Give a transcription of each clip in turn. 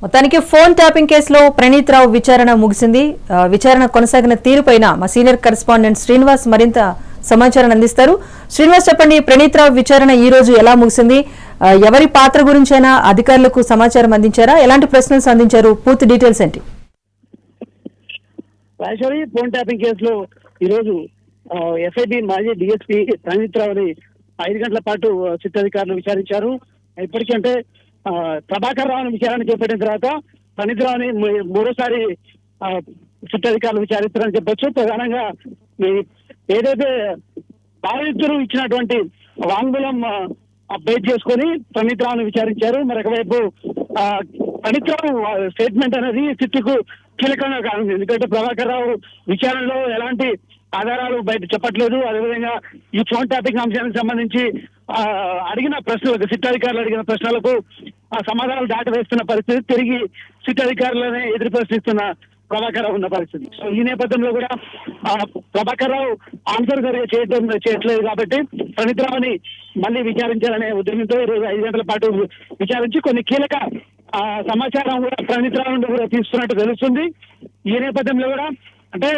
మొత్తానికి phone tapping కేసులో ప్రణీత్ రావు విచారణ ముగిసింది. విచారణ కొనసాగిన తీరుపైన మా సీనియర్ కరెస్పాండెంట్ శ్రీనివాస్ మరింత సమాచారం అందిస్తారు. శ్రీనివాస్, చెప్పండి, ప్రణీత్ రావు విచారణ ఈ రోజు ఎలా ముగిసింది? ఎవరి పాత్ర గురించైనా అధికారులకు సమాచారం అందించారా? ఎలాంటి ప్రశ్నలు సంధించారు? పూర్తి డీటెయిల్స్ ఏంటి? రాజేశ్వరి, ఫోన్ ట్యాపింగ్ కేసులో ఈరోజు ఎస్ఐబి మాజీ డిఎస్పీ ప్రణీత్ రావుని 5 గంటల పాటు సిట్ అధికారులు విచారించారు. ఇప్పటికంటే ప్రభాకర్ రావుని విచారణ చేపట్టిన తర్వాత ప్రణీత్ రావుని మూడోసారి సిట్ అధికారులు విచారిస్తారని చెప్పొచ్చు. ప్రధానంగా ఏదైతే బాధితులు ఇచ్చినటువంటి వాంగ్మూలం బేస్ చేసుకొని ప్రణీత్ రావుని విచారించారు. మరొకవైపు ప్రణీత్ రావు స్టేట్మెంట్ అనేది సిట్టుకు కీలకంగా కానుంది. ఎందుకంటే ప్రభాకర్ రావు విచారణలో ఎలాంటి ఆధారాలు బయట చెప్పట్లేదు. అదేవిధంగా ఈ ఫోన్ ట్యాపింగ్ అంశానికి సంబంధించి అడిగిన ప్రశ్నలకు, సిట్ అధికారులు అడిగిన ప్రశ్నలకు సమాధానాలు దాటివేస్తున్న పరిస్థితి, తిరిగి సిట్ అధికారులనే ఎదురు ప్రశ్నిస్తున్న ప్రభాకర్ రావు ఉన్న పరిస్థితి. సో ఈ నేపథ్యంలో కూడా ప్రభాకర్ రావు ఆన్సర్ సరిగా చేయట్లేదు కాబట్టి ప్రణీత్ రావుని మళ్ళీ విచారించాలనే ఉద్యమంతో ఈరోజు 5 గంటల పాటు విచారించి కొన్ని కీలక సమాచారం కూడా ప్రణీత్ రావు నుండి కూడా తీసుకున్నట్టు తెలుస్తుంది. ఈ నేపథ్యంలో కూడా అంటే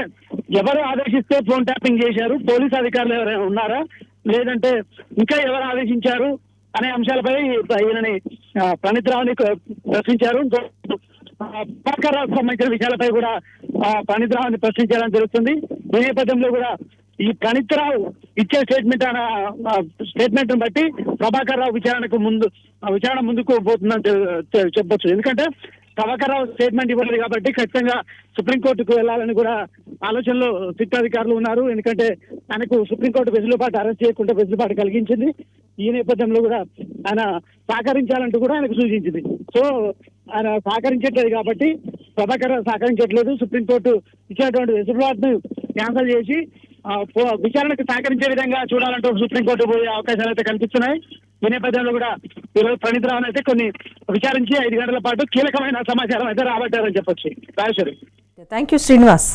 ఎవరు ఆదేశిస్తే ఫోన్ ట్యాపింగ్ చేశారు, పోలీస్ అధికారులు ఎవరైనా ఉన్నారా, లేదంటే ఇంకా ఎవరు ఆదేశించారు అనే అంశాలపై ఈయనని ప్రణీత్ రావుని ప్రశ్నించారు. ప్రభాకర్ రావుకు సంబంధించిన విషయాలపై కూడా ప్రణీత్ రావుని ప్రశ్నించారని తెలుస్తుంది. ఈ నేపథ్యంలో కూడా ఈ ప్రణీత్ రావు ఇచ్చే స్టేట్మెంట్ బట్టి ప్రభాకర్ రావు విచారణ ముందుకు పోతుందని చెప్పొచ్చు. ఎందుకంటే ప్రభాకర్ రావు స్టేట్మెంట్ ఇవ్వలేదు కాబట్టి ఖచ్చితంగా సుప్రీంకోర్టుకు వెళ్లాలని కూడా ఆలోచనలో సిట్ అధికారులు ఉన్నారు. ఎందుకంటే ఆయనకు సుప్రీంకోర్టు వెసులుబాటు, అరెస్ట్ చేయకుండా వెసులుబాటు కలిగించింది. ఈ నేపథ్యంలో కూడా ఆయన సహకరించాలంటూ కూడా ఆయనకు సూచించింది. సో ఆయన సహకరించట్లేదు కాబట్టి ప్రభాకర్ రావు సహకరించట్లేదు. సుప్రీంకోర్టు ఇచ్చినటువంటి వెసులుబాటును క్యాన్సల్ చేసి విచారణకు సహకరించే విధంగా చూడాలంటూ సుప్రీంకోర్టు పోయే అవకాశాలు అయితే కనిపిస్తున్నాయి. ఈ నేపథ్యంలో కూడా ఈరోజు ప్రణీత్ రావుని అయితే కొన్ని విచారించి 5 గంటల పాటు కీలకమైన సమాచారం అయితే రాబట్టారని చెప్పొచ్చు. Rajeshwari, thank you Srinivas.